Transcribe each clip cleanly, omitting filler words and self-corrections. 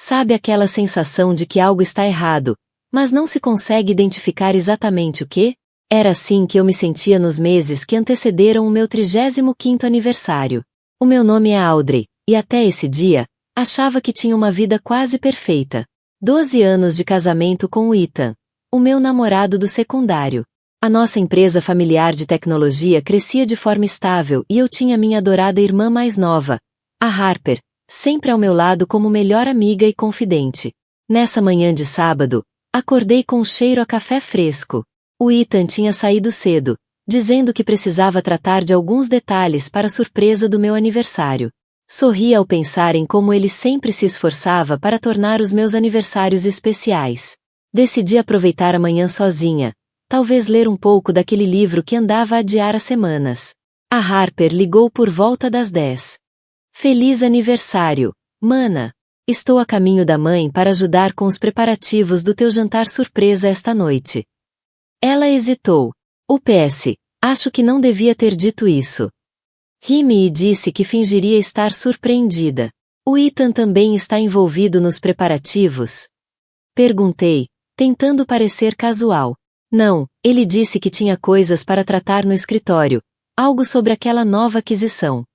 Sabe aquela sensação de que algo está errado, mas não se consegue identificar exatamente o que? Era assim que eu me sentia nos meses que antecederam o meu 35º aniversário. O meu nome é Audrey, e até esse dia, achava que tinha uma vida quase perfeita. 12 anos de casamento com o Ethan, o meu namorado do secundário. A nossa empresa familiar de tecnologia crescia de forma estável e eu tinha minha adorada irmã mais nova, a Harper, sempre ao meu lado como melhor amiga e confidente. Nessa manhã de sábado, acordei com um cheiro a café fresco. O Ethan tinha saído cedo, dizendo que precisava tratar de alguns detalhes para a surpresa do meu aniversário. Sorri ao pensar em como ele sempre se esforçava para tornar os meus aniversários especiais. Decidi aproveitar a manhã sozinha, talvez ler um pouco daquele livro que andava a adiar há semanas. A Harper ligou por volta das 10. Feliz aniversário, mana! Estou a caminho da mãe para ajudar com os preparativos do teu jantar surpresa esta noite. Ela hesitou. PS, acho que não devia ter dito isso. Ri-me e disse que fingiria estar surpreendida. O Ethan também está envolvido nos preparativos? Perguntei, tentando parecer casual. Não, ele disse que tinha coisas para tratar no escritório, algo sobre aquela nova aquisição.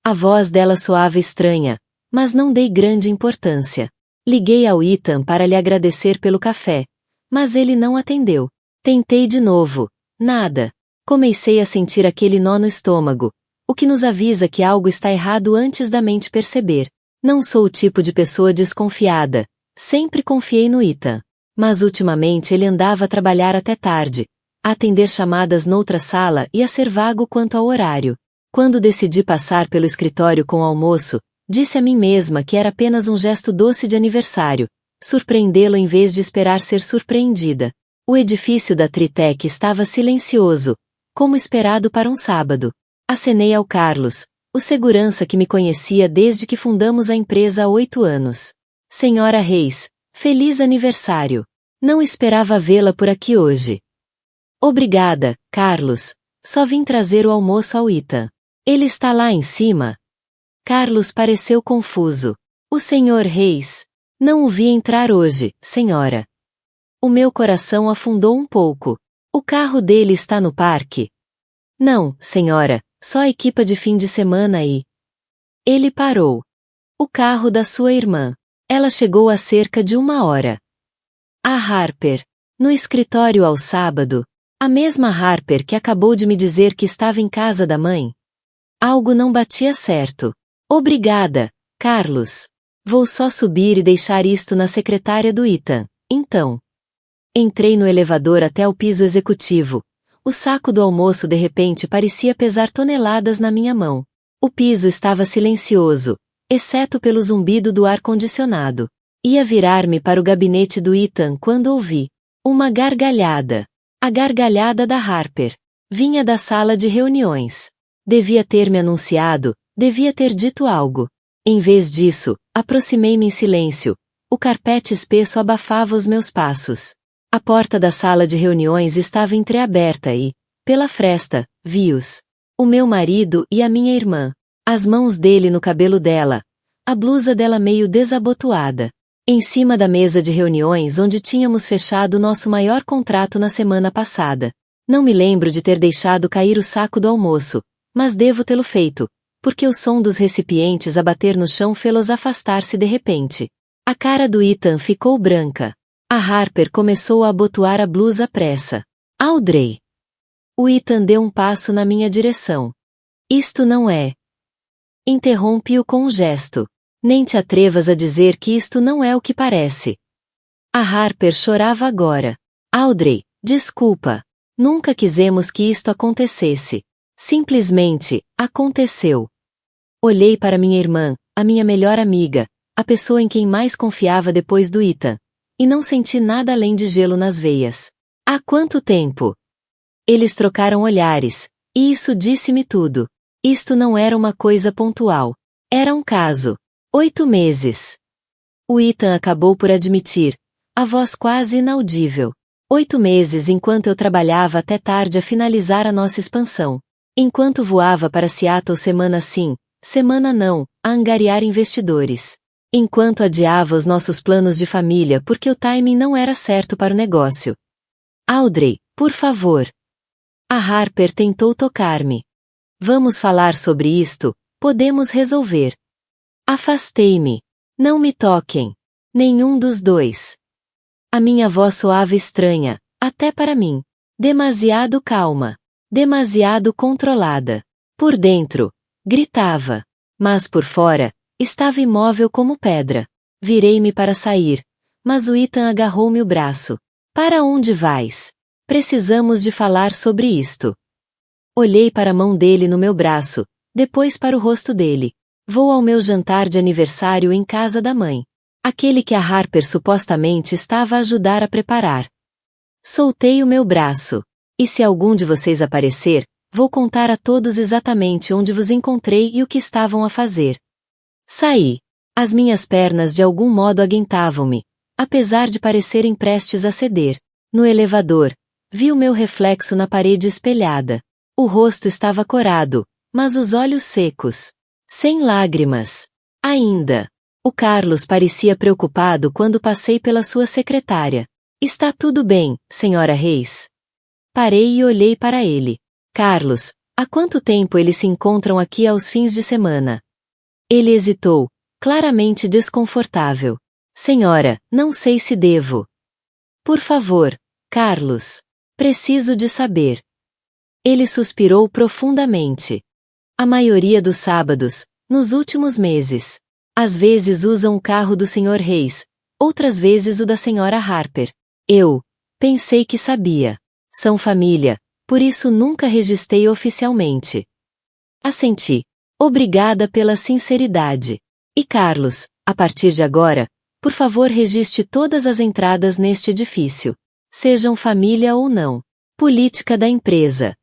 A voz dela soava estranha, mas não dei grande importância. Liguei ao Ethan para lhe agradecer pelo café, mas ele não atendeu. Tentei de novo. Nada. Comecei a sentir aquele nó no estômago, o que nos avisa que algo está errado antes da mente perceber. Não sou o tipo de pessoa desconfiada. Sempre confiei no Ethan. Mas ultimamente ele andava a trabalhar até tarde, a atender chamadas noutra sala e a ser vago quanto ao horário. Quando decidi passar pelo escritório com o almoço, disse a mim mesma que era apenas um gesto doce de aniversário, surpreendê-lo em vez de esperar ser surpreendida. O edifício da Tritec estava silencioso, como esperado para um sábado. Acenei ao Carlos, o segurança que me conhecia desde que fundamos a empresa há 8 anos. Senhora Reis, feliz aniversário. Não esperava vê-la por aqui hoje. Obrigada, Carlos. Só vim trazer o almoço ao Ethan. Ele está lá em cima? Carlos pareceu confuso. O senhor Reis. Não o vi entrar hoje, senhora. O meu coração afundou um pouco. O carro dele está no parque? Não, senhora, só a equipa de fim de semana aí. Ele parou. O carro da sua irmã. Ela chegou há cerca de 1 hora. A Harper. No escritório ao sábado. A mesma Harper que acabou de me dizer que estava em casa da mãe. Algo não batia certo. Obrigada, Carlos. Vou só subir e deixar isto na secretária do Ethan, então. Entrei no elevador até o piso executivo. O saco do almoço de repente parecia pesar toneladas na minha mão. O piso estava silencioso, exceto pelo zumbido do ar-condicionado. Ia virar-me para o gabinete do Ethan quando ouvi uma gargalhada. A gargalhada da Harper. Vinha da sala de reuniões. Devia ter me anunciado, devia ter dito algo. Em vez disso, aproximei-me em silêncio. O carpete espesso abafava os meus passos. A porta da sala de reuniões estava entreaberta e, pela fresta, vi-os. O meu marido e a minha irmã. As mãos dele no cabelo dela. A blusa dela meio desabotoada. Em cima da mesa de reuniões onde tínhamos fechado nosso maior contrato na semana passada. Não me lembro de ter deixado cair o saco do almoço, mas devo tê-lo feito, porque o som dos recipientes a bater no chão fê-los afastar-se de repente. A cara do Ethan ficou branca. A Harper começou a abotoar a blusa à pressa. Audrey! O Ethan deu um passo na minha direção. Isto não é. Interrompi-o com um gesto. Nem te atrevas a dizer que isto não é o que parece. A Harper chorava agora. Audrey, desculpa. Nunca quisemos que isto acontecesse. Simplesmente, aconteceu. Olhei para minha irmã, a minha melhor amiga, a pessoa em quem mais confiava depois do Ethan. E não senti nada além de gelo nas veias. Há quanto tempo? Eles trocaram olhares, e isso disse-me tudo. Isto não era uma coisa pontual. Era um caso. 8 meses. O Ethan acabou por admitir, a voz quase inaudível. 8 meses enquanto eu trabalhava até tarde a finalizar a nossa expansão. Enquanto voava para Seattle semana sim, semana não, a angariar investidores. enquanto adiava os nossos planos de família porque o timing não era certo para o negócio. Audrey, por favor. A Harper tentou tocar-me. Vamos falar sobre isto, podemos resolver. Afastei-me. Não me toquem. Nenhum dos dois. A minha voz soava estranha, até para mim. Demasiado calma. Demasiado controlada. Por dentro, gritava. Mas por fora, estava imóvel como pedra. Virei-me para sair, mas o Ethan agarrou-me o braço. Para onde vais? Precisamos de falar sobre isto. Olhei para a mão dele no meu braço, depois para o rosto dele. Vou ao meu jantar de aniversário em casa da mãe. Aquele que a Harper supostamente estava a ajudar a preparar. Soltei o meu braço. E se algum de vocês aparecer, vou contar a todos exatamente onde vos encontrei e o que estavam a fazer. Saí. As minhas pernas de algum modo aguentavam-me, apesar de parecerem prestes a ceder. No elevador, vi o meu reflexo na parede espelhada. O rosto estava corado, mas os olhos secos. Sem lágrimas. Ainda. O Carlos parecia preocupado quando passei pela sua secretária. Está tudo bem, senhora Reis? Parei e olhei para ele. Carlos, há quanto tempo eles se encontram aqui aos fins de semana? Ele hesitou, claramente desconfortável. Senhora, não sei se devo. Por favor, Carlos. Preciso de saber. Ele suspirou profundamente. A maioria dos sábados, nos últimos meses. Às vezes usam o carro do Sr. Reis, outras vezes o da Sra. Harper. Eu pensei que sabia. São família, por isso nunca registrei oficialmente. Assenti. Obrigada pela sinceridade. E Carlos, a partir de agora, por favor registre todas as entradas neste edifício. Sejam família ou não. Política da empresa.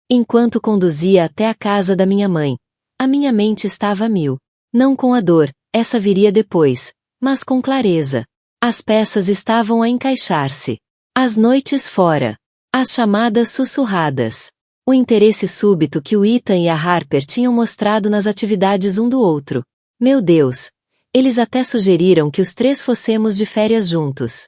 Enquanto conduzia até a casa da minha mãe, a minha mente estava a mil. Não com a dor, essa viria depois, mas com clareza. As peças estavam a encaixar-se. As noites fora. As chamadas sussurradas. O interesse súbito que o Ethan e a Harper tinham mostrado nas atividades um do outro. Meu Deus! Eles até sugeriram que os três fossemos de férias juntos.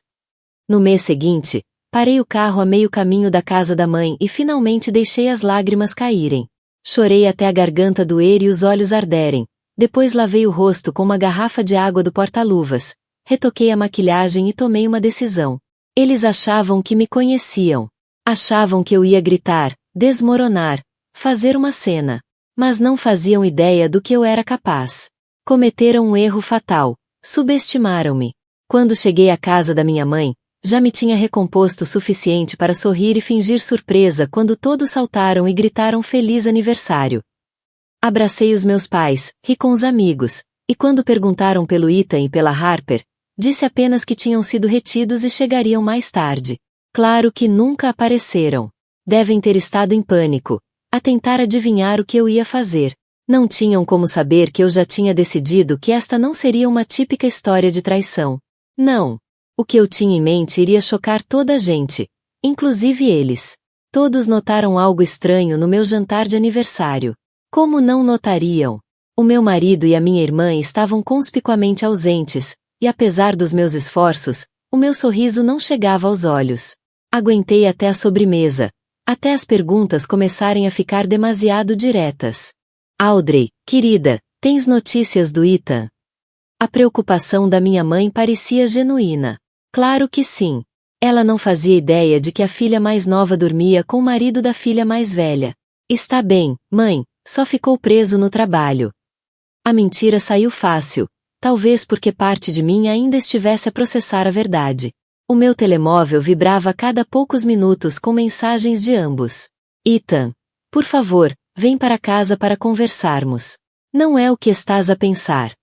No mês seguinte, parei o carro a meio caminho da casa da mãe e finalmente deixei as lágrimas caírem. Chorei até a garganta doer e os olhos arderem. Depois lavei o rosto com uma garrafa de água do porta-luvas, retoquei a maquilhagem e tomei uma decisão. Eles achavam que me conheciam. Achavam que eu ia gritar, desmoronar, fazer uma cena. Mas não faziam ideia do que eu era capaz. Cometeram um erro fatal. Subestimaram-me. Quando cheguei à casa da minha mãe, já me tinha recomposto o suficiente para sorrir e fingir surpresa quando todos saltaram e gritaram feliz aniversário. Abracei os meus pais, ri com os amigos, e quando perguntaram pelo Ethan e pela Harper, disse apenas que tinham sido retidos e chegariam mais tarde. Claro que nunca apareceram. Devem ter estado em pânico, a tentar adivinhar o que eu ia fazer. Não tinham como saber que eu já tinha decidido que esta não seria uma típica história de traição. Não. O que eu tinha em mente iria chocar toda a gente, inclusive eles. Todos notaram algo estranho no meu jantar de aniversário. Como não notariam? O meu marido e a minha irmã estavam conspicuamente ausentes, e apesar dos meus esforços, o meu sorriso não chegava aos olhos. Aguentei até a sobremesa, até as perguntas começarem a ficar demasiado diretas. Audrey, querida, tens notícias do Ethan? A preocupação da minha mãe parecia genuína. Claro que sim. Ela não fazia ideia de que a filha mais nova dormia com o marido da filha mais velha. Está bem, mãe, só ficou preso no trabalho. A mentira saiu fácil, talvez porque parte de mim ainda estivesse a processar a verdade. O meu telemóvel vibrava a cada poucos minutos com mensagens de ambos. Ethan, por favor, vem para casa para conversarmos. Não é o que estás a pensar.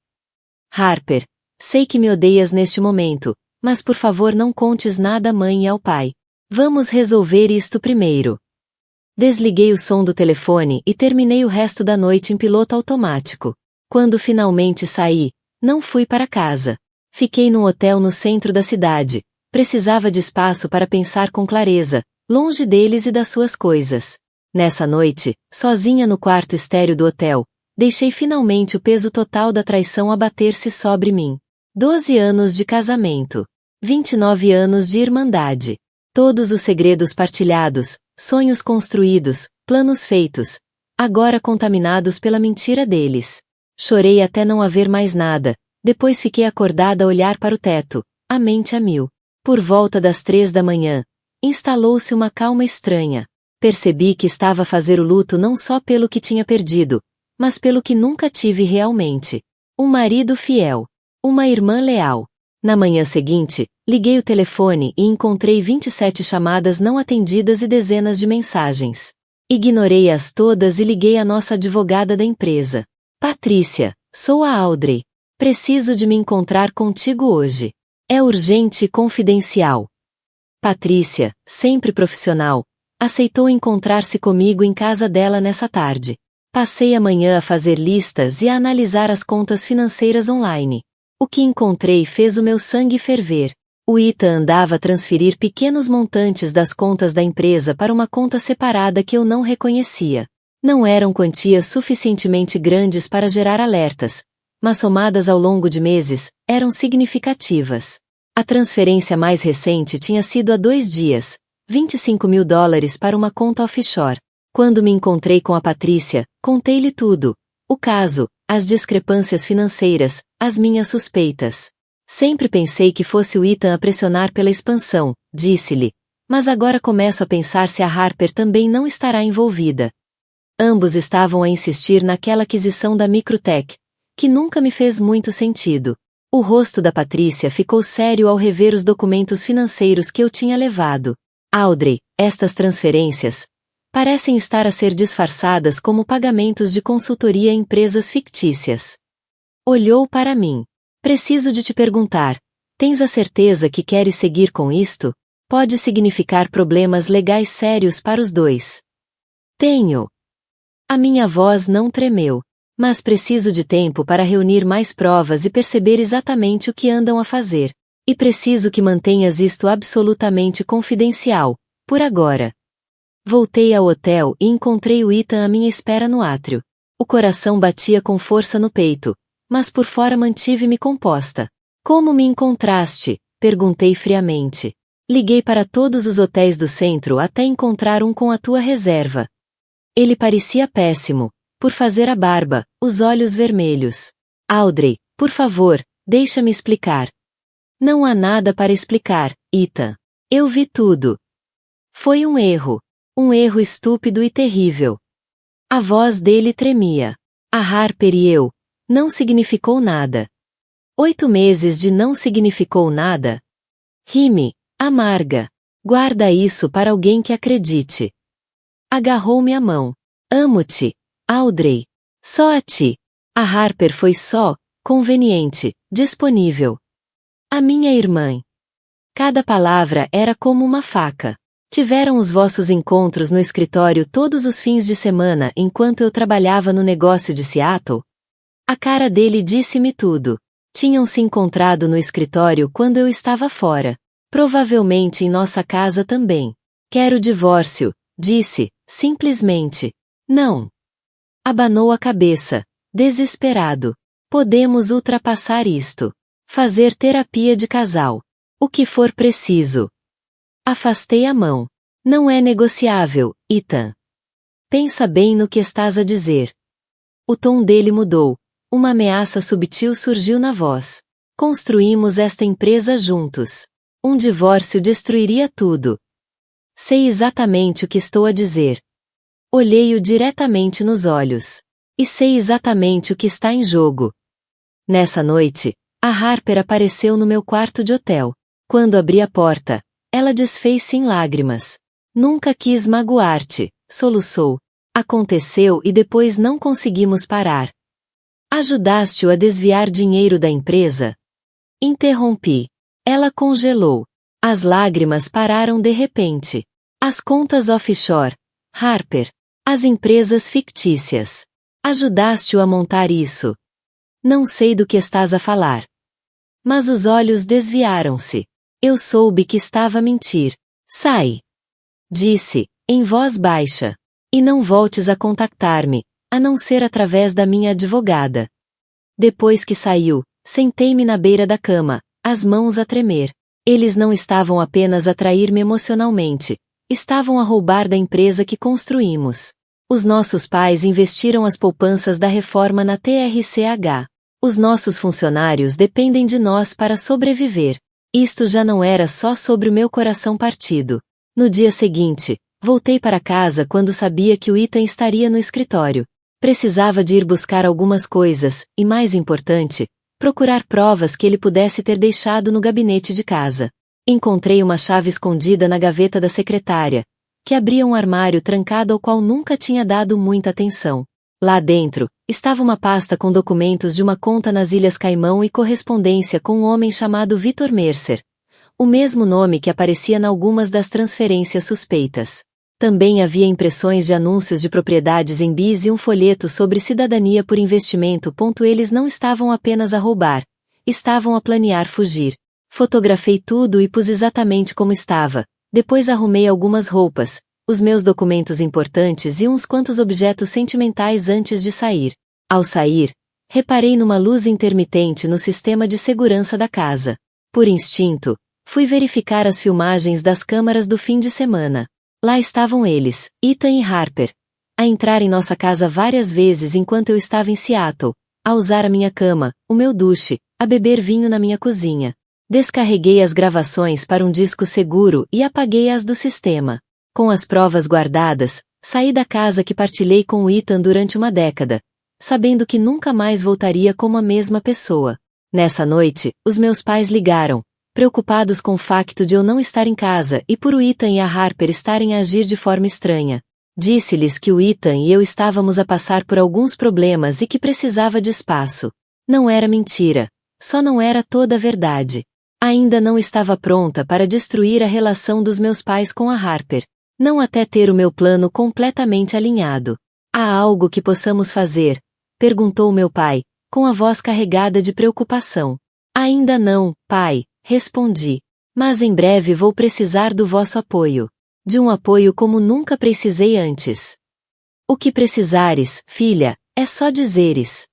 Harper, sei que me odeias neste momento, mas por favor não contes nada à mãe e ao pai. Vamos resolver isto primeiro. Desliguei o som do telefone e terminei o resto da noite em piloto automático. Quando finalmente saí, não fui para casa. Fiquei num hotel no centro da cidade. Precisava de espaço para pensar com clareza, longe deles e das suas coisas. Nessa noite, sozinha no quarto estéril do hotel, deixei finalmente o peso total da traição abater-se sobre mim. 12 anos de casamento. 29 anos de irmandade. Todos os segredos partilhados, sonhos construídos, planos feitos, agora contaminados pela mentira deles. Chorei até não haver mais nada, depois fiquei acordada a olhar para o teto, a mente a mil. Por volta das 3 da manhã, instalou-se uma calma estranha. Percebi que estava a fazer o luto não só pelo que tinha perdido, mas pelo que nunca tive realmente. Um marido fiel. Uma irmã leal. Na manhã seguinte, liguei o telefone e encontrei 27 chamadas não atendidas e dezenas de mensagens. Ignorei-as todas e liguei à nossa advogada da empresa. Patrícia, sou a Audrey. Preciso de me encontrar contigo hoje. É urgente e confidencial. Patrícia, sempre profissional, aceitou encontrar-se comigo em casa dela nessa tarde. Passei a manhã a fazer listas e a analisar as contas financeiras online. O que encontrei fez o meu sangue ferver. O Ethan andava a transferir pequenos montantes das contas da empresa para uma conta separada que eu não reconhecia. Não eram quantias suficientemente grandes para gerar alertas, mas somadas ao longo de meses, eram significativas. A transferência mais recente tinha sido há 2 dias, $25.000 para uma conta offshore. Quando me encontrei com a Patrícia, contei-lhe tudo. O caso, as discrepâncias financeiras, as minhas suspeitas. Sempre pensei que fosse o Ethan a pressionar pela expansão, disse-lhe. Mas agora começo a pensar se a Harper também não estará envolvida. Ambos estavam a insistir naquela aquisição da Microtech, que nunca me fez muito sentido. O rosto da Patrícia ficou sério ao rever os documentos financeiros que eu tinha levado. Audrey, estas transferências parecem estar a ser disfarçadas como pagamentos de consultoria a empresas fictícias. Olhou para mim. Preciso de te perguntar, tens a certeza que queres seguir com isto? Pode significar problemas legais sérios para os dois. Tenho. A minha voz não tremeu, mas preciso de tempo para reunir mais provas e perceber exatamente o que andam a fazer. E preciso que mantenhas isto absolutamente confidencial, por agora. Voltei ao hotel e encontrei o Ethan à minha espera no átrio. O coração batia com força no peito, mas por fora mantive-me composta. Como me encontraste? Perguntei friamente. Liguei para todos os hotéis do centro até encontrar um com a tua reserva. Ele parecia péssimo, por fazer a barba, os olhos vermelhos. Audrey, por favor, deixa-me explicar. Não há nada para explicar, Ethan. Eu vi tudo. Foi um erro. Um erro estúpido e terrível. A voz dele tremia. A Harper e eu. Não significou nada. 8 meses de não significou nada? Rime, amarga. Guarda isso para alguém que acredite. Agarrou-me a mão. Amo-te, Audrey. Só a ti. A Harper foi só, conveniente, disponível. A minha irmã. Cada palavra era como uma faca. Tiveram os vossos encontros no escritório todos os fins de semana enquanto eu trabalhava no negócio de Seattle? A cara dele disse-me tudo. Tinham se encontrado no escritório quando eu estava fora. Provavelmente em nossa casa também. Quero divórcio, disse, simplesmente. Não. Abanou a cabeça, desesperado. Podemos ultrapassar isto. Fazer terapia de casal. O que for preciso. Afastei a mão. Não é negociável, Ethan. Pensa bem no que estás a dizer. O tom dele mudou. Uma ameaça subtil surgiu na voz. Construímos esta empresa juntos. Um divórcio destruiria tudo. Sei exatamente o que estou a dizer. Olhei-o diretamente nos olhos. E sei exatamente o que está em jogo. Nessa noite, a Harper apareceu no meu quarto de hotel. Quando abri a porta, ela desfez-se em lágrimas. Nunca quis magoar-te, soluçou. Aconteceu e depois não conseguimos parar. Ajudaste-o a desviar dinheiro da empresa? Interrompi. Ela congelou. As lágrimas pararam de repente. As contas offshore. Harper. As empresas fictícias. Ajudaste-o a montar isso. Não sei do que estás a falar. Mas os olhos desviaram-se. Eu soube que estava a mentir. Sai. Disse, em voz baixa. E não voltes a contactar-me, a não ser através da minha advogada. Depois que saiu, Sentei-me na beira da cama, as mãos a tremer. Eles não estavam apenas a trair-me emocionalmente, estavam a roubar da empresa que construímos. Os nossos pais investiram as poupanças da reforma na TRCH. Os nossos funcionários dependem de nós para sobreviver. Isto já não era só sobre o meu coração partido. No dia seguinte, voltei para casa quando sabia que o Ethan estaria no escritório. Precisava de ir buscar algumas coisas, e mais importante, procurar provas que ele pudesse ter deixado no gabinete de casa. Encontrei uma chave escondida na gaveta da secretária, que abria um armário trancado ao qual nunca tinha dado muita atenção. Lá dentro, estava uma pasta com documentos de uma conta nas Ilhas Caimão e correspondência com um homem chamado Victor Mercer. O mesmo nome que aparecia em algumas das transferências suspeitas. Também havia impressões de anúncios de propriedades em bis e um folheto sobre cidadania por investimento. Eles não estavam apenas a roubar, estavam a planear fugir. Fotografei tudo e pus exatamente como estava. Depois arrumei algumas roupas, os meus documentos importantes e uns quantos objetos sentimentais antes de sair. Ao sair, reparei numa luz intermitente no sistema de segurança da casa. Por instinto, fui verificar as filmagens das câmaras do fim de semana. Lá estavam eles, Ethan e Harper, a entrar em nossa casa várias vezes enquanto eu estava em Seattle, a usar a minha cama, o meu duche, a beber vinho na minha cozinha. Descarreguei as gravações para um disco seguro e apaguei-as do sistema. Com as provas guardadas, saí da casa que partilhei com o Ethan durante uma década, sabendo que nunca mais voltaria como a mesma pessoa. Nessa noite, os meus pais ligaram, preocupados com o facto de eu não estar em casa e por o Ethan e a Harper estarem a agir de forma estranha. Disse-lhes que o Ethan e eu estávamos a passar por alguns problemas e que precisava de espaço. Não era mentira, só não era toda a verdade. Ainda não estava pronta para destruir a relação dos meus pais com a Harper. Não até ter o meu plano completamente alinhado. Há algo que possamos fazer? Perguntou meu pai, com a voz carregada de preocupação. Ainda não, pai, respondi. Mas em breve vou precisar do vosso apoio. De um apoio como nunca precisei antes. O que precisares, filha, é só dizeres.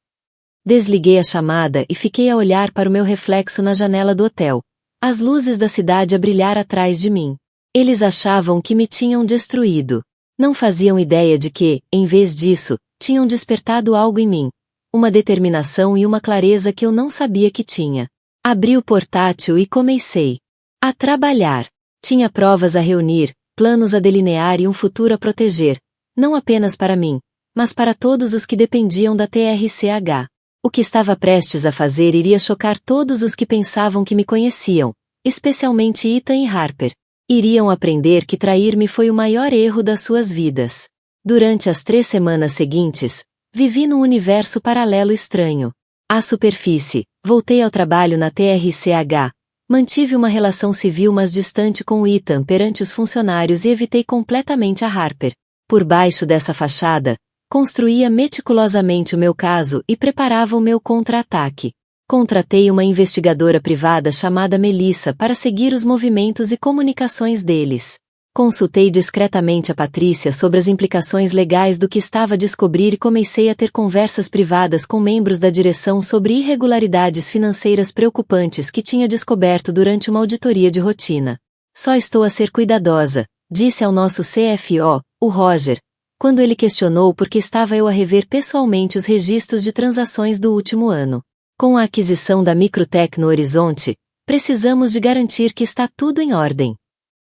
Desliguei a chamada e fiquei a olhar para o meu reflexo na janela do hotel. As luzes da cidade a brilhar atrás de mim. Eles achavam que me tinham destruído. Não faziam ideia de que, em vez disso, tinham despertado algo em mim. Uma determinação e uma clareza que eu não sabia que tinha. Abri o portátil e comecei a trabalhar. Tinha provas a reunir, planos a delinear e um futuro a proteger. Não apenas para mim, mas para todos os que dependiam da TRCH. O que estava prestes a fazer iria chocar todos os que pensavam que me conheciam, especialmente Ethan e Harper. Iriam aprender que trair-me foi o maior erro das suas vidas. Durante as 3 semanas seguintes, vivi num universo paralelo estranho. À superfície, voltei ao trabalho na TRCH, mantive uma relação civil mas distante com o Ethan perante os funcionários e evitei completamente a Harper. Por baixo dessa fachada, construía meticulosamente o meu caso e preparava o meu contra-ataque. Contratei uma investigadora privada chamada Melissa para seguir os movimentos e comunicações deles. Consultei discretamente a Patrícia sobre as implicações legais do que estava a descobrir e comecei a ter conversas privadas com membros da direção sobre irregularidades financeiras preocupantes que tinha descoberto durante uma auditoria de rotina. Só estou a ser cuidadosa, disse ao nosso CFO, o Roger, quando ele questionou por que estava eu a rever pessoalmente os registros de transações do último ano. Com a aquisição da Microtech no horizonte, precisamos de garantir que está tudo em ordem.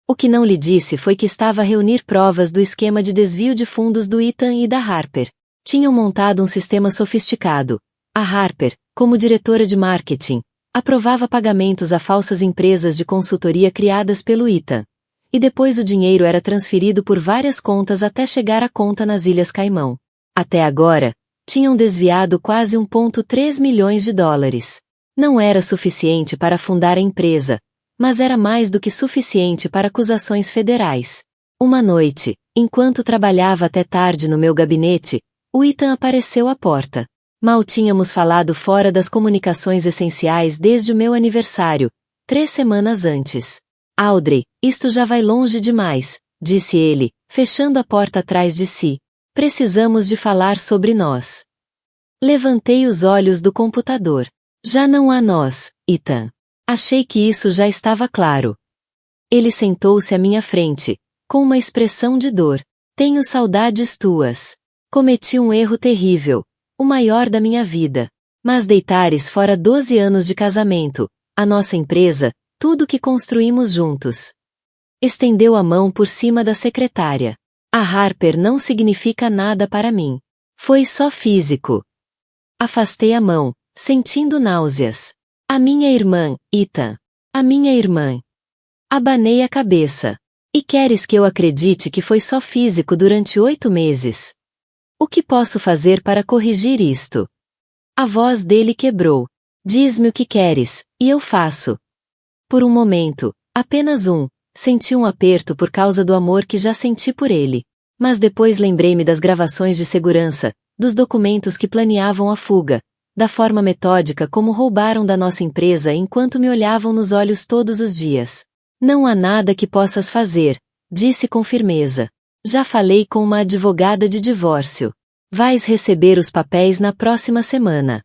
O que não lhe disse foi que estava a reunir provas do esquema de desvio de fundos do Ethan e da Harper. Tinham montado um sistema sofisticado. A Harper, como diretora de marketing, aprovava pagamentos a falsas empresas de consultoria criadas pelo Ethan. E depois o dinheiro era transferido por várias contas até chegar à conta nas Ilhas Caimão. Até agora, tinham desviado quase 1,3 milhões de dólares. Não era suficiente para fundar a empresa, mas era mais do que suficiente para acusações federais. Uma noite, enquanto trabalhava até tarde no meu gabinete, o Ethan apareceu à porta. Mal tínhamos falado fora das comunicações essenciais desde o meu aniversário, 3 semanas antes. Audrey, isto já vai longe demais, disse ele, fechando a porta atrás de si. Precisamos de falar sobre nós. Levantei os olhos do computador. Já não há nós, Ethan. Achei que isso já estava claro. Ele sentou-se à minha frente, com uma expressão de dor. Tenho saudades tuas. Cometi um erro terrível, o maior da minha vida. Mas deitares fora 12 anos de casamento, a nossa empresa, tudo que construímos juntos. Estendeu a mão por cima da secretária. A Harper não significa nada para mim. Foi só físico. Afastei a mão, sentindo náuseas. A minha irmã, Ethan. A minha irmã. Abanei a cabeça. E queres que eu acredite que foi só físico durante 8 meses? O que posso fazer para corrigir isto? A voz dele quebrou. Diz-me o que queres, e eu faço. Por um momento, apenas um, senti um aperto por causa do amor que já senti por ele. Mas depois lembrei-me das gravações de segurança, dos documentos que planeavam a fuga, da forma metódica como roubaram da nossa empresa enquanto me olhavam nos olhos todos os dias. Não há nada que possas fazer, disse com firmeza. Já falei com uma advogada de divórcio. Vais receber os papéis na próxima semana.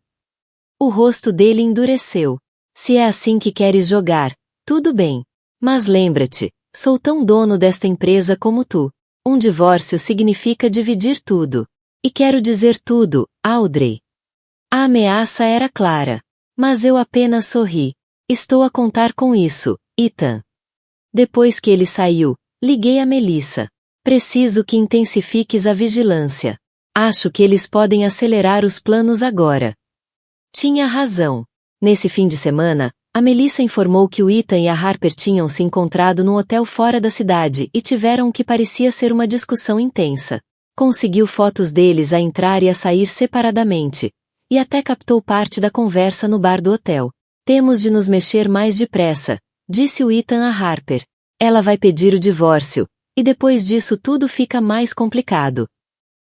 O rosto dele endureceu. Se é assim que queres jogar, tudo bem. Mas lembra-te, sou tão dono desta empresa como tu. Um divórcio significa dividir tudo. E quero dizer tudo, Audrey. A ameaça era clara. Mas eu apenas sorri. Estou a contar com isso, Ethan. Depois que ele saiu, liguei a Melissa. Preciso que intensifiques a vigilância. Acho que eles podem acelerar os planos agora. Tinha razão. Nesse fim de semana, a Melissa informou que o Ethan e a Harper tinham se encontrado num hotel fora da cidade e tiveram o que parecia ser uma discussão intensa. Conseguiu fotos deles a entrar e a sair separadamente, e até captou parte da conversa no bar do hotel. Temos de nos mexer mais depressa, disse o Ethan a Harper. Ela vai pedir o divórcio, e depois disso tudo fica mais complicado.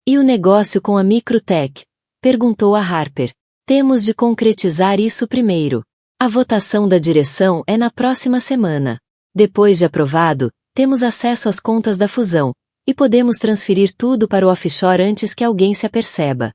E o negócio com a Microtech? Perguntou a Harper. Temos de concretizar isso primeiro. A votação da direção é na próxima semana. Depois de aprovado, temos acesso às contas da fusão, e podemos transferir tudo para o offshore antes que alguém se aperceba.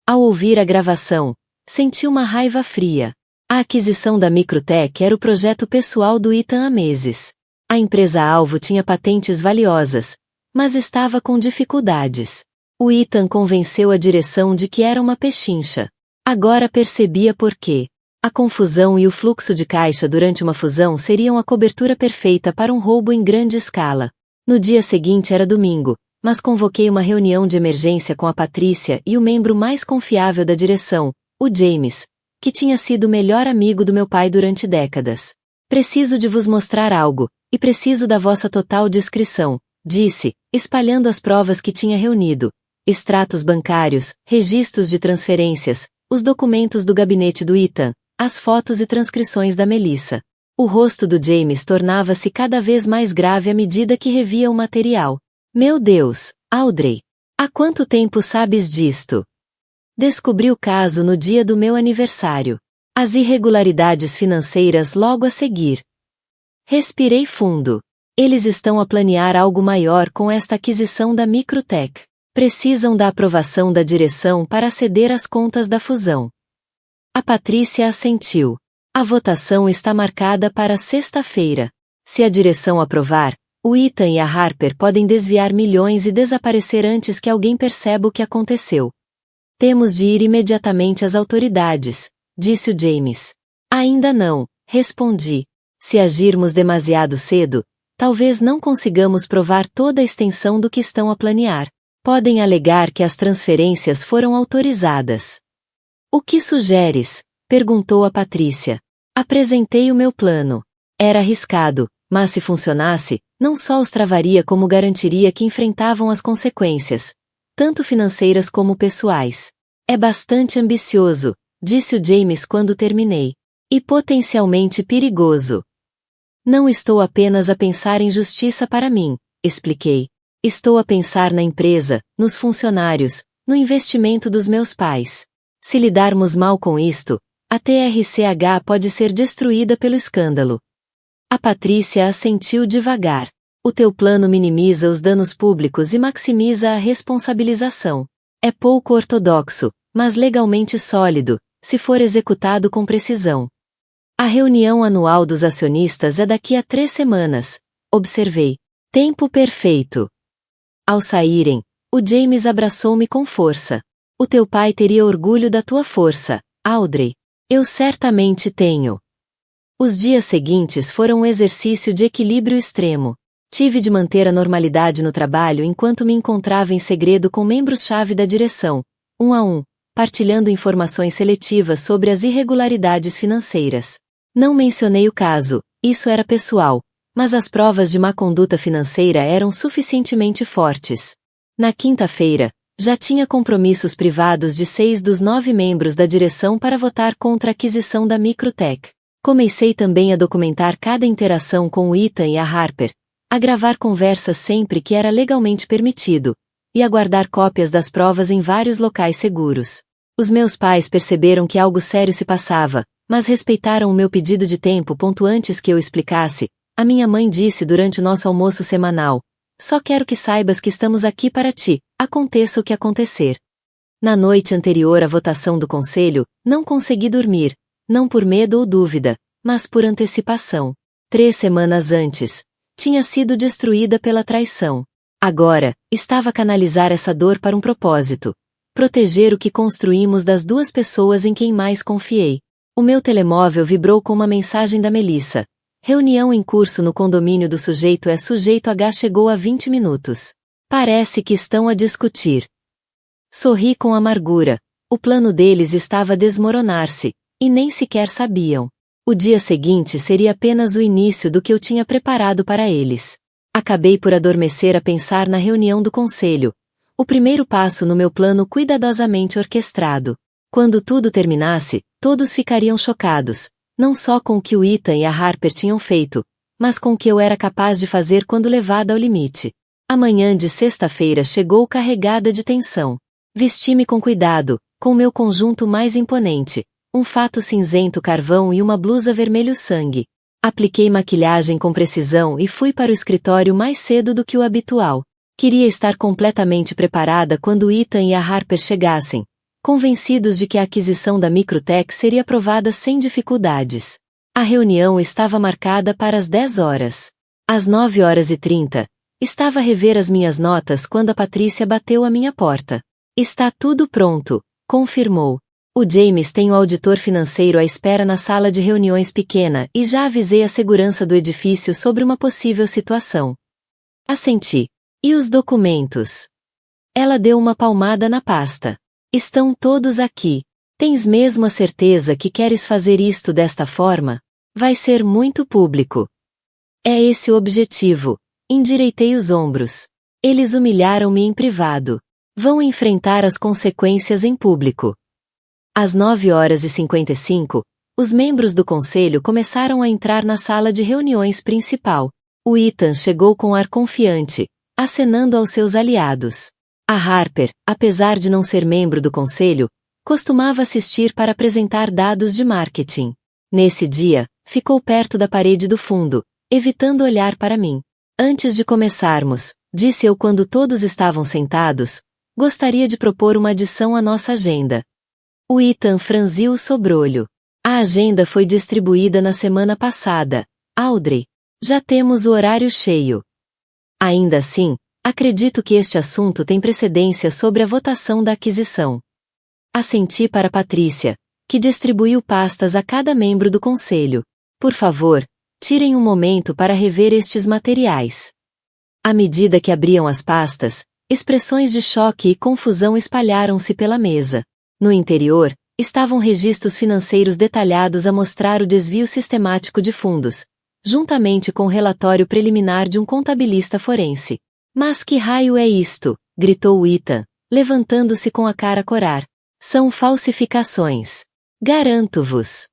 Ao ouvir a gravação, senti uma raiva fria. A aquisição da Microtech era o projeto pessoal do Ethan há meses. A empresa-alvo tinha patentes valiosas, mas estava com dificuldades. O Ethan convenceu a direção de que era uma pechincha. Agora percebia por quê. A confusão e o fluxo de caixa durante uma fusão seriam a cobertura perfeita para um roubo em grande escala. No dia seguinte era domingo, mas convoquei uma reunião de emergência com a Patrícia e o membro mais confiável da direção, o James, que tinha sido o melhor amigo do meu pai durante décadas. Preciso de vos mostrar algo, e preciso da vossa total discrição, disse, espalhando as provas que tinha reunido. Extratos bancários, registros de transferências, os documentos do gabinete do Ethan, as fotos e transcrições da Melissa. O rosto do James tornava-se cada vez mais grave à medida que revia o material. Meu Deus, Audrey! Há quanto tempo sabes disto? Descobri o caso no dia do meu aniversário. As irregularidades financeiras logo a seguir. Respirei fundo. Eles estão a planear algo maior com esta aquisição da Microtech. Precisam da aprovação da direção para ceder as contas da fusão. A Patrícia assentiu. A votação está marcada para sexta-feira. Se a direção aprovar, o Ethan e a Harper podem desviar milhões e desaparecer antes que alguém perceba o que aconteceu. Temos de ir imediatamente às autoridades, disse o James. Ainda não, respondi. Se agirmos demasiado cedo, talvez não consigamos provar toda a extensão do que estão a planear. Podem alegar que as transferências foram autorizadas. O que sugeres? Perguntou a Patrícia. Apresentei o meu plano. Era arriscado, mas se funcionasse, não só os travaria como garantiria que enfrentavam as consequências, tanto financeiras como pessoais. É bastante ambicioso, disse o James quando terminei. E potencialmente perigoso. Não estou apenas a pensar em justiça para mim, expliquei. Estou a pensar na empresa, nos funcionários, no investimento dos meus pais. Se lidarmos mal com isto, a TRCH pode ser destruída pelo escândalo. A Patrícia assentiu devagar. O teu plano minimiza os danos públicos e maximiza a responsabilização. É pouco ortodoxo, mas legalmente sólido, se for executado com precisão. A reunião anual dos acionistas é daqui a 3 semanas, observei. Tempo perfeito. Ao saírem, o James abraçou-me com força. O teu pai teria orgulho da tua força, Audrey. Eu certamente tenho. Os dias seguintes foram um exercício de equilíbrio extremo. Tive de manter a normalidade no trabalho enquanto me encontrava em segredo com membros-chave da direção, um a um, partilhando informações seletivas sobre as irregularidades financeiras. Não mencionei o caso, isso era pessoal, mas as provas de má conduta financeira eram suficientemente fortes. Na quinta-feira, já tinha compromissos privados de 6 dos 9 membros da direção para votar contra a aquisição da Microtech. Comecei também a documentar cada interação com o Ethan e a Harper, a gravar conversas sempre que era legalmente permitido, e a guardar cópias das provas em vários locais seguros. Os meus pais perceberam que algo sério se passava, mas respeitaram o meu pedido de tempo. Antes que eu explicasse, a minha mãe disse durante o nosso almoço semanal: só quero que saibas que estamos aqui para ti, aconteça o que acontecer. Na noite anterior à votação do conselho, não consegui dormir, não por medo ou dúvida, mas por antecipação. 3 semanas antes, tinha sido destruída pela traição. Agora, estava a canalizar essa dor para um propósito: proteger o que construímos das 2 pessoas em quem mais confiei. O meu telemóvel vibrou com uma mensagem da Melissa. Reunião em curso no condomínio do sujeito H chegou há 20 minutos. Parece que estão a discutir. Sorri com amargura. O plano deles estava a desmoronar-se, e nem sequer sabiam. O dia seguinte seria apenas o início do que eu tinha preparado para eles. Acabei por adormecer a pensar na reunião do conselho, o primeiro passo no meu plano cuidadosamente orquestrado. Quando tudo terminasse, todos ficariam chocados, não só com o que o Ethan e a Harper tinham feito, mas com o que eu era capaz de fazer quando levada ao limite. A manhã de sexta-feira chegou carregada de tensão. Vesti-me com cuidado, com meu conjunto mais imponente, um fato cinzento carvão e uma blusa vermelho sangue. Apliquei maquilhagem com precisão e fui para o escritório mais cedo do que o habitual. Queria estar completamente preparada quando Ethan e a Harper chegassem, convencidos de que a aquisição da Microtech seria aprovada sem dificuldades. A reunião estava marcada para as 10 horas. Às 9h30, estava a rever as minhas notas quando a Patrícia bateu à minha porta. Está tudo pronto, confirmou. O James tem o auditor financeiro à espera na sala de reuniões pequena e já avisei a segurança do edifício sobre uma possível situação. Assenti. E os documentos? Ela deu uma palmada na pasta. Estão todos aqui. Tens mesmo a certeza que queres fazer isto desta forma? Vai ser muito público. É esse o objetivo. Endireitei os ombros. Eles humilharam-me em privado. Vão enfrentar as consequências em público. Às 9h55, os membros do conselho começaram a entrar na sala de reuniões principal. O Ethan chegou com ar confiante, acenando aos seus aliados. A Harper, apesar de não ser membro do conselho, costumava assistir para apresentar dados de marketing. Nesse dia, ficou perto da parede do fundo, evitando olhar para mim. Antes de começarmos, disse eu quando todos estavam sentados, gostaria de propor uma adição à nossa agenda. O Ethan franziu o sobrolho. A agenda foi distribuída na semana passada. Audrey, já temos o horário cheio. Ainda assim, acredito que este assunto tem precedência sobre a votação da aquisição. Assenti para Patrícia, que distribuiu pastas a cada membro do conselho. Por favor, tirem um momento para rever estes materiais. À medida que abriam as pastas, expressões de choque e confusão espalharam-se pela mesa. No interior, estavam registros financeiros detalhados a mostrar o desvio sistemático de fundos, juntamente com o relatório preliminar de um contabilista forense. Mas que raio é isto? Gritou Ethan, levantando-se com a cara a corar. São falsificações. Garanto-vos.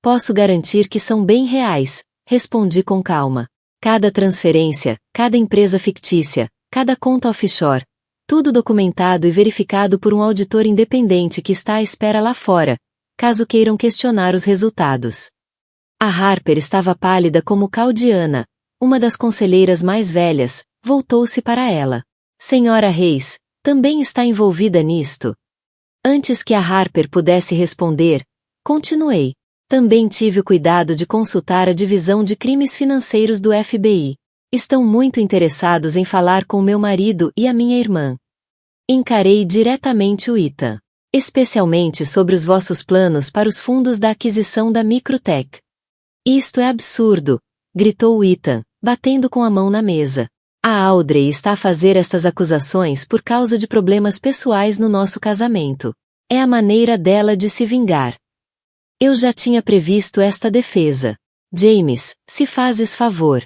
Posso garantir que são bem reais, respondi com calma. Cada transferência, cada empresa fictícia, cada conta offshore, tudo documentado e verificado por um auditor independente que está à espera lá fora, caso queiram questionar os resultados. A Harper estava pálida como Caldiana, uma das conselheiras mais velhas, voltou-se para ela. Senhora Reis, também está envolvida nisto? Antes que a Harper pudesse responder, continuei. Também tive o cuidado de consultar a divisão de crimes financeiros do FBI. Estão muito interessados em falar com meu marido e a minha irmã. Encarei diretamente o Ethan. Especialmente sobre os vossos planos para os fundos da aquisição da Microtech. Isto é absurdo, gritou o Ethan, batendo com a mão na mesa. A Audrey está a fazer estas acusações por causa de problemas pessoais no nosso casamento. É a maneira dela de se vingar. Eu já tinha previsto esta defesa. James, se fazes favor.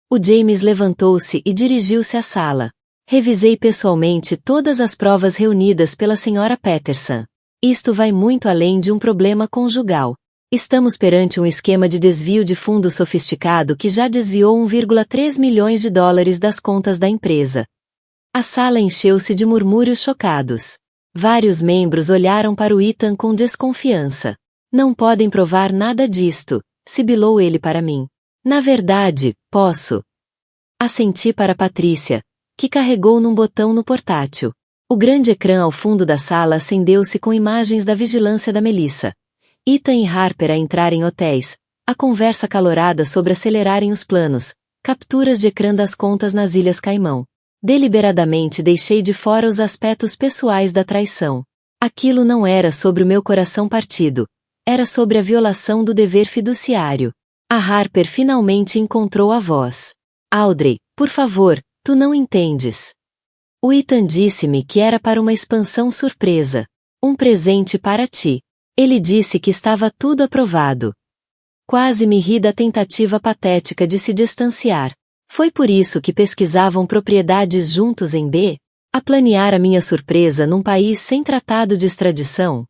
O James levantou-se e dirigiu-se à sala. Revisei pessoalmente todas as provas reunidas pela Sra. Peterson. Isto vai muito além de um problema conjugal. Estamos perante um esquema de desvio de fundos sofisticado que já desviou 1,3 milhões de dólares das contas da empresa. A sala encheu-se de murmúrios chocados. Vários membros olharam para o Ethan com desconfiança. Não podem provar nada disto, sibilou ele para mim. Na verdade, posso. Assenti para Patrícia, que carregou num botão no portátil. O grande ecrã ao fundo da sala acendeu-se com imagens da vigilância da Melissa. Ethan e Harper a entrar em hotéis, a conversa acalorada sobre acelerarem os planos, capturas de ecrã das contas nas Ilhas Caimão. Deliberadamente deixei de fora os aspectos pessoais da traição. Aquilo não era sobre o meu coração partido, era sobre a violação do dever fiduciário. A Harper finalmente encontrou a voz. Audrey, por favor, tu não entendes. O Ethan disse-me que era para uma expansão surpresa. Um presente para ti. Ele disse que estava tudo aprovado. Quase me ri da tentativa patética de se distanciar. Foi por isso que pesquisavam propriedades juntos em B? A planear a minha surpresa num país sem tratado de extradição?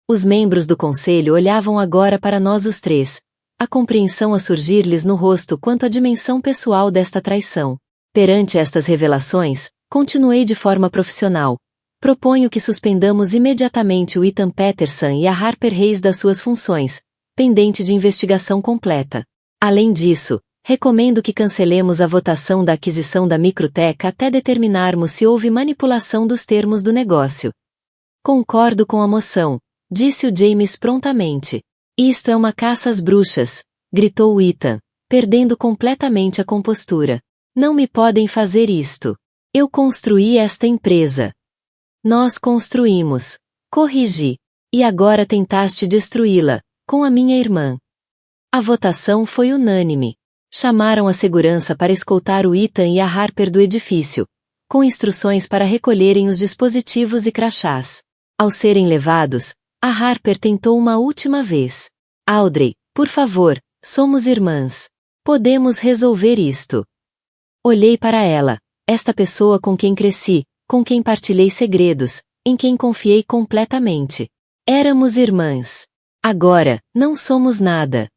Os membros do conselho olhavam agora para nós os três, a compreensão a surgir-lhes no rosto quanto à dimensão pessoal desta traição. Perante estas revelações, continuei de forma profissional. Proponho que suspendamos imediatamente o Ethan Peterson e a Harper Hayes das suas funções, pendente de investigação completa. Além disso, recomendo que cancelemos a votação da aquisição da Microtech até determinarmos se houve manipulação dos termos do negócio. Concordo com a moção, disse o James prontamente. Isto é uma caça às bruxas, gritou o Ethan, perdendo completamente a compostura. Não me podem fazer isto. Eu construí esta empresa. Nós construímos. Corrigi. E agora tentaste destruí-la, com a minha irmã. A votação foi unânime. Chamaram a segurança para escoltar o Ethan e a Harper do edifício, com instruções para recolherem os dispositivos e crachás. Ao serem levados, a Harper tentou uma última vez. Audrey, por favor, somos irmãs. Podemos resolver isto. Olhei para ela, esta pessoa com quem cresci, com quem partilhei segredos, em quem confiei completamente. Éramos irmãs. Agora, não somos nada.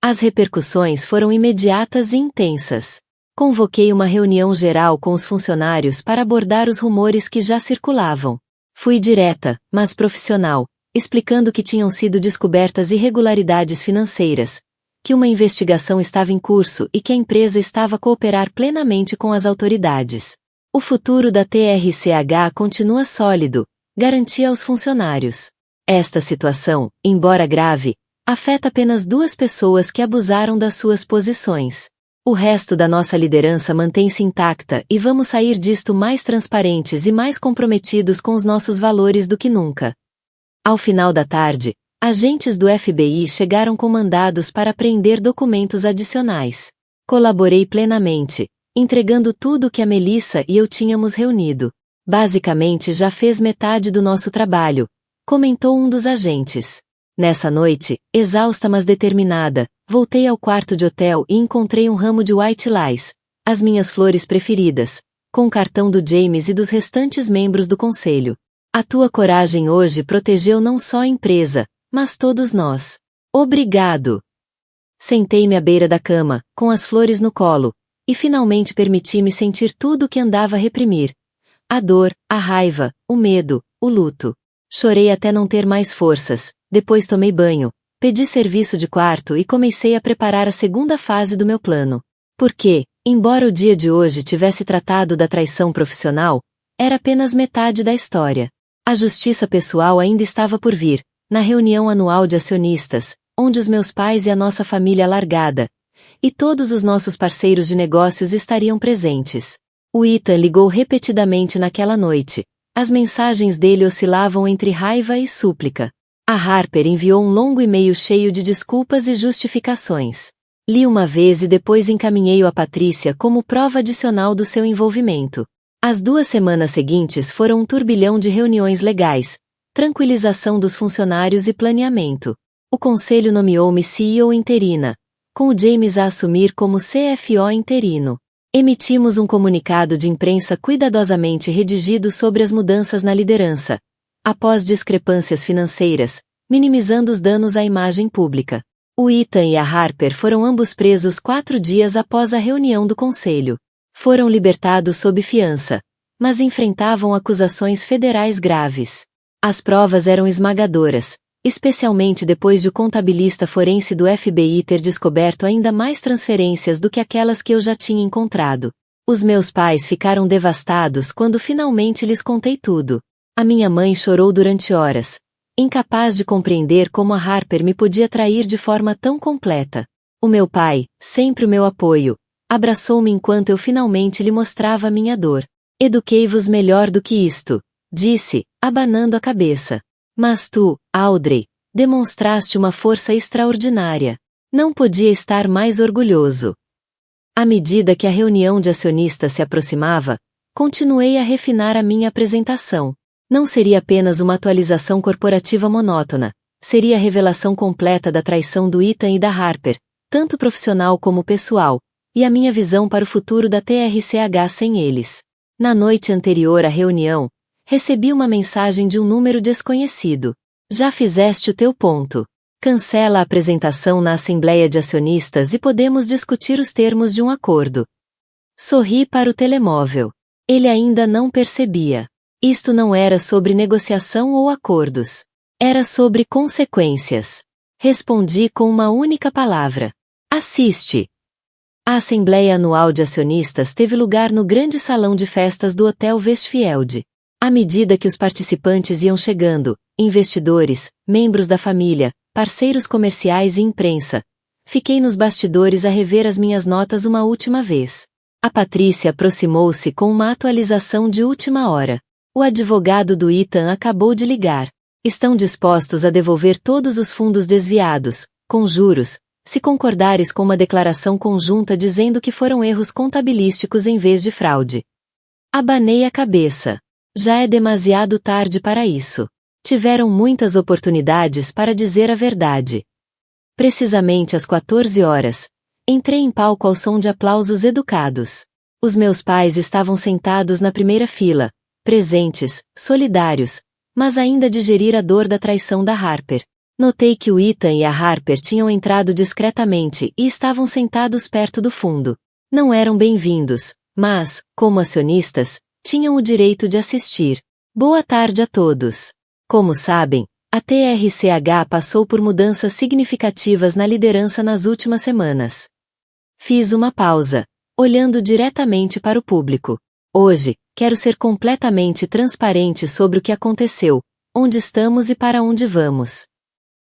As repercussões foram imediatas e intensas. Convoquei uma reunião geral com os funcionários para abordar os rumores que já circulavam. Fui direta, mas profissional, explicando que tinham sido descobertas irregularidades financeiras, que uma investigação estava em curso e que a empresa estava a cooperar plenamente com as autoridades. O futuro da TRCH continua sólido, garantia aos funcionários. Esta situação, embora grave, afeta apenas 2 pessoas que abusaram das suas posições. O resto da nossa liderança mantém-se intacta e vamos sair disto mais transparentes e mais comprometidos com os nossos valores do que nunca. Ao final da tarde, agentes do FBI chegaram com mandados para apreender documentos adicionais. Colaborei plenamente, entregando tudo o que a Melissa e eu tínhamos reunido. Basicamente já fez metade do nosso trabalho, comentou um dos agentes. Nessa noite, exausta mas determinada, voltei ao quarto de hotel e encontrei um ramo de white lies, as minhas flores preferidas, com o cartão do James e dos restantes membros do conselho. A tua coragem hoje protegeu não só a empresa, mas todos nós. Obrigado! Sentei-me à beira da cama, com as flores no colo, e finalmente permiti-me sentir tudo o que andava a reprimir. A dor, a raiva, o medo, o luto. Chorei até não ter mais forças, depois tomei banho, pedi serviço de quarto e comecei a preparar a segunda fase do meu plano. Porque, embora o dia de hoje tivesse tratado da traição profissional, era apenas metade da história. A justiça pessoal ainda estava por vir, na reunião anual de acionistas, onde os meus pais e a nossa família largada, e todos os nossos parceiros de negócios estariam presentes. O Ethan ligou repetidamente naquela noite. As mensagens dele oscilavam entre raiva e súplica. A Harper enviou um longo e-mail cheio de desculpas e justificações. Li uma vez e depois encaminhei-o a Patrícia como prova adicional do seu envolvimento. As 2 semanas seguintes foram um turbilhão de reuniões legais, tranquilização dos funcionários e planeamento. O conselho nomeou-me CEO interina, com o James a assumir como CFO interino. Emitimos um comunicado de imprensa cuidadosamente redigido sobre as mudanças na liderança, após discrepâncias financeiras, minimizando os danos à imagem pública. O Ethan e a Harper foram ambos presos 4 dias após a reunião do conselho. Foram libertados sob fiança, mas enfrentavam acusações federais graves. As provas eram esmagadoras, especialmente depois de o contabilista forense do FBI ter descoberto ainda mais transferências do que aquelas que eu já tinha encontrado. Os meus pais ficaram devastados quando finalmente lhes contei tudo. A minha mãe chorou durante horas, incapaz de compreender como a Harper me podia trair de forma tão completa. O meu pai, sempre o meu apoio, abraçou-me enquanto eu finalmente lhe mostrava minha dor. Eduquei-vos melhor do que isto, disse, abanando a cabeça. Mas tu, Audrey, demonstraste uma força extraordinária. Não podia estar mais orgulhoso. À medida que a reunião de acionistas se aproximava, continuei a refinar a minha apresentação. Não seria apenas uma atualização corporativa monótona, seria a revelação completa da traição do Ethan e da Harper, tanto profissional como pessoal, e a minha visão para o futuro da TRCH sem eles. Na noite anterior à reunião, recebi uma mensagem de um número desconhecido. Já fizeste o teu ponto. Cancela a apresentação na Assembleia de Acionistas e podemos discutir os termos de um acordo. Sorri para o telemóvel. Ele ainda não percebia. Isto não era sobre negociação ou acordos. Era sobre consequências. Respondi com uma única palavra. Assiste. A Assembleia Anual de Acionistas teve lugar no grande salão de festas do Hotel Westfield. À medida que os participantes iam chegando, investidores, membros da família, parceiros comerciais e imprensa, fiquei nos bastidores a rever as minhas notas uma última vez. A Patrícia aproximou-se com uma atualização de última hora. O advogado do Ethan acabou de ligar. Estão dispostos a devolver todos os fundos desviados, com juros, se concordares com uma declaração conjunta dizendo que foram erros contabilísticos em vez de fraude. Abanei a cabeça. Já é demasiado tarde para isso. Tiveram muitas oportunidades para dizer a verdade. Precisamente às 14 horas, entrei em palco ao som de aplausos educados. Os meus pais estavam sentados na primeira fila, presentes, solidários, mas ainda a digerir a dor da traição da Harper. Notei que o Ethan e a Harper tinham entrado discretamente e estavam sentados perto do fundo. Não eram bem-vindos, mas, como acionistas, tinham o direito de assistir. Boa tarde a todos. Como sabem, a TRCH passou por mudanças significativas na liderança nas últimas semanas. Fiz uma pausa, olhando diretamente para o público. Hoje, quero ser completamente transparente sobre o que aconteceu, onde estamos e para onde vamos.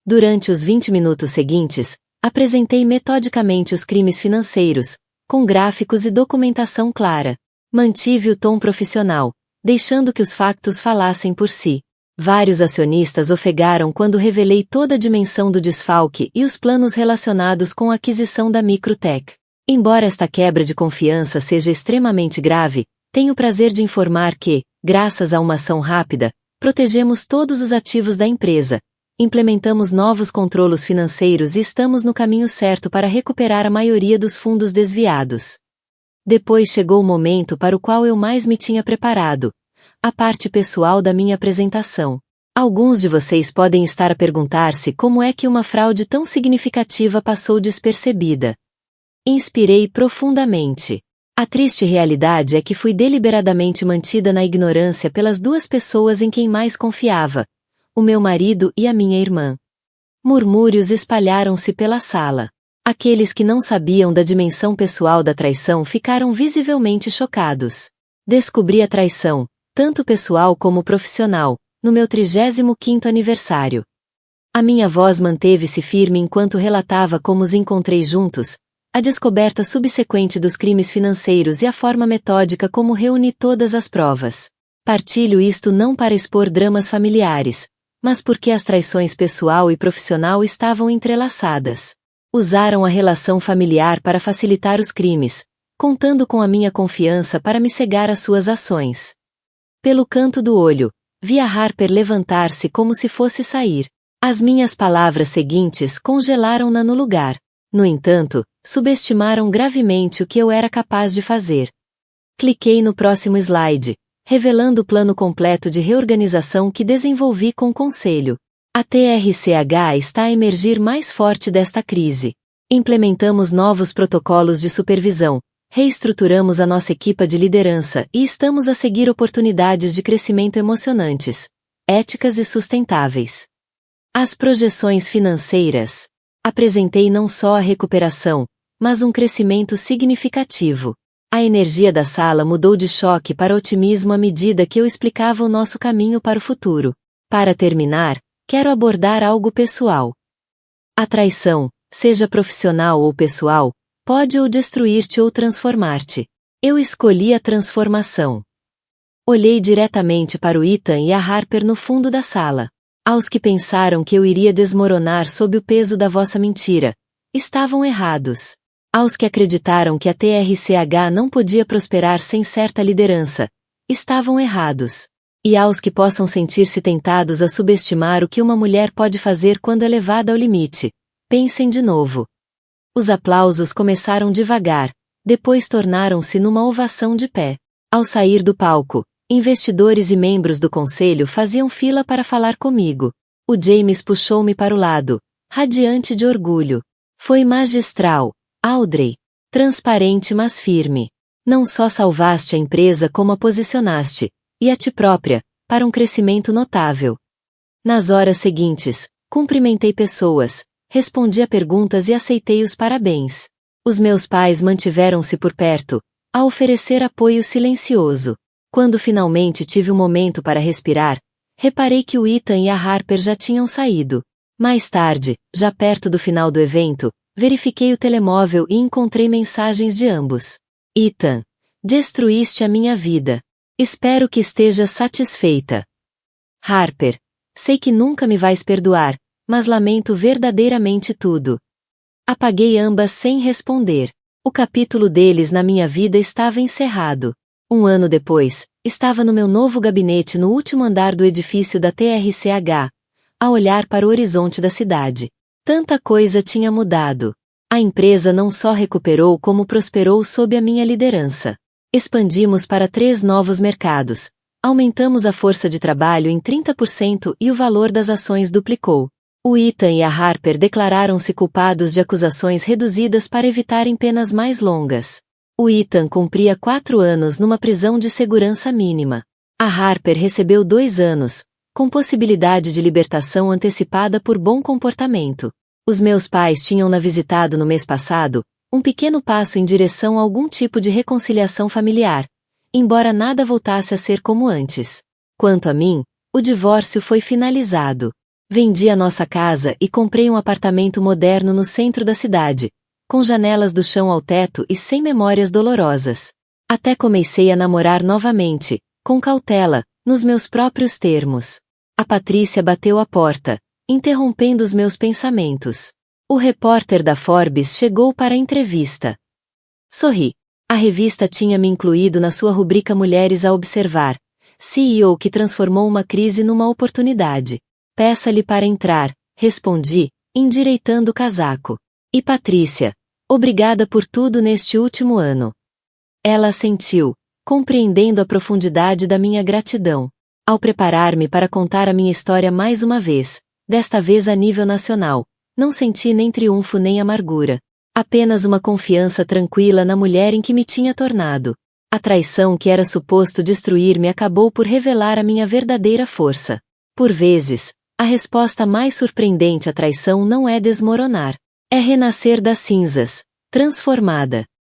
Durante os 20 minutos seguintes, apresentei metodicamente os crimes financeiros, com gráficos e documentação clara. Mantive o tom profissional, deixando que os factos falassem por si. Vários acionistas ofegaram quando revelei toda a dimensão do desfalque e os planos relacionados com a aquisição da Microtech. Embora esta quebra de confiança seja extremamente grave, tenho o prazer de informar que, graças a uma ação rápida, protegemos todos os ativos da empresa, implementamos novos controlos financeiros e estamos no caminho certo para recuperar a maioria dos fundos desviados. Depois chegou o momento para o qual eu mais me tinha preparado, a parte pessoal da minha apresentação. Alguns de vocês podem estar a perguntar-se como é que uma fraude tão significativa passou despercebida. Inspirei profundamente. A triste realidade é que fui deliberadamente mantida na ignorância pelas 2 pessoas em quem mais confiava, o meu marido e a minha irmã. Murmúrios espalharam-se pela sala. Aqueles que não sabiam da dimensão pessoal da traição ficaram visivelmente chocados. Descobri a traição, tanto pessoal como profissional, no meu 35º aniversário. A minha voz manteve-se firme enquanto relatava como os encontrei juntos, a descoberta subsequente dos crimes financeiros e a forma metódica como reuni todas as provas. Partilho isto não para expor dramas familiares, mas porque as traições pessoal e profissional estavam entrelaçadas. Usaram a relação familiar para facilitar os crimes, contando com a minha confiança para me cegar às suas ações. Pelo canto do olho, vi a Harper levantar-se como se fosse sair. As minhas palavras seguintes congelaram-na no lugar. No entanto, subestimaram gravemente o que eu era capaz de fazer. Cliquei no próximo slide, revelando o plano completo de reorganização que desenvolvi com o Conselho. A TRCH está a emergir mais forte desta crise. Implementamos novos protocolos de supervisão, reestruturamos a nossa equipa de liderança e estamos a seguir oportunidades de crescimento emocionantes, éticas e sustentáveis. As projeções financeiras. Apresentei não só a recuperação, mas um crescimento significativo. A energia da sala mudou de choque para otimismo à medida que eu explicava o nosso caminho para o futuro. Para terminar, quero abordar algo pessoal. A traição, seja profissional ou pessoal, pode ou destruir-te ou transformar-te. Eu escolhi a transformação. Olhei diretamente para o Ethan e a Harper no fundo da sala. Aos que pensaram que eu iria desmoronar sob o peso da vossa mentira, estavam errados. Aos que acreditaram que a TRCH não podia prosperar sem certa liderança, estavam errados. E aos que possam sentir-se tentados a subestimar o que uma mulher pode fazer quando é levada ao limite, pensem de novo. Os aplausos começaram devagar, depois tornaram-se numa ovação de pé. Ao sair do palco, investidores e membros do conselho faziam fila para falar comigo. O James puxou-me para o lado, radiante de orgulho. Foi magistral, Audrey. Transparente mas firme. Não só salvaste a empresa como a posicionaste, e a ti própria, para um crescimento notável. Nas horas seguintes, cumprimentei pessoas, respondi a perguntas e aceitei os parabéns. Os meus pais mantiveram-se por perto, a oferecer apoio silencioso. Quando finalmente tive um momento para respirar, reparei que o Ethan e a Harper já tinham saído. Mais tarde, já perto do final do evento, verifiquei o telemóvel e encontrei mensagens de ambos. Ethan, destruíste a minha vida. Espero que estejas satisfeita. Harper, sei que nunca me vais perdoar, mas lamento verdadeiramente tudo. Apaguei ambas sem responder. O capítulo deles na minha vida estava encerrado. Um ano depois, estava no meu novo gabinete no último andar do edifício da TRCH, a olhar para o horizonte da cidade. Tanta coisa tinha mudado. A empresa não só recuperou como prosperou sob a minha liderança. Expandimos para 3 novos mercados, aumentamos a força de trabalho em 30% e o valor das ações duplicou. O Ethan e a Harper declararam-se culpados de acusações reduzidas para evitarem penas mais longas. O Ethan cumpria 4 anos numa prisão de segurança mínima. A Harper recebeu 2 anos, com possibilidade de libertação antecipada por bom comportamento. Os meus pais tinham-na visitado no mês passado, um pequeno passo em direção a algum tipo de reconciliação familiar, embora nada voltasse a ser como antes. Quanto a mim, o divórcio foi finalizado. Vendi a nossa casa e comprei um apartamento moderno no centro da cidade, com janelas do chão ao teto e sem memórias dolorosas. Até comecei a namorar novamente, com cautela, nos meus próprios termos. A Patrícia bateu à porta, interrompendo os meus pensamentos. O repórter da Forbes chegou para a entrevista. Sorri. A revista tinha me incluído na sua rubrica Mulheres a Observar, CEO que transformou uma crise numa oportunidade. Peça-lhe para entrar, respondi, endireitando o casaco. E Patrícia, obrigada por tudo neste último ano. Ela assentiu, compreendendo a profundidade da minha gratidão. Ao preparar-me para contar a minha história mais uma vez, desta vez a nível nacional, não senti nem triunfo nem amargura. Apenas uma confiança tranquila na mulher em que me tinha tornado. A traição que era suposto destruir-me acabou por revelar a minha verdadeira força. Por vezes, a resposta mais surpreendente à traição não é desmoronar. É renascer das cinzas, transformada.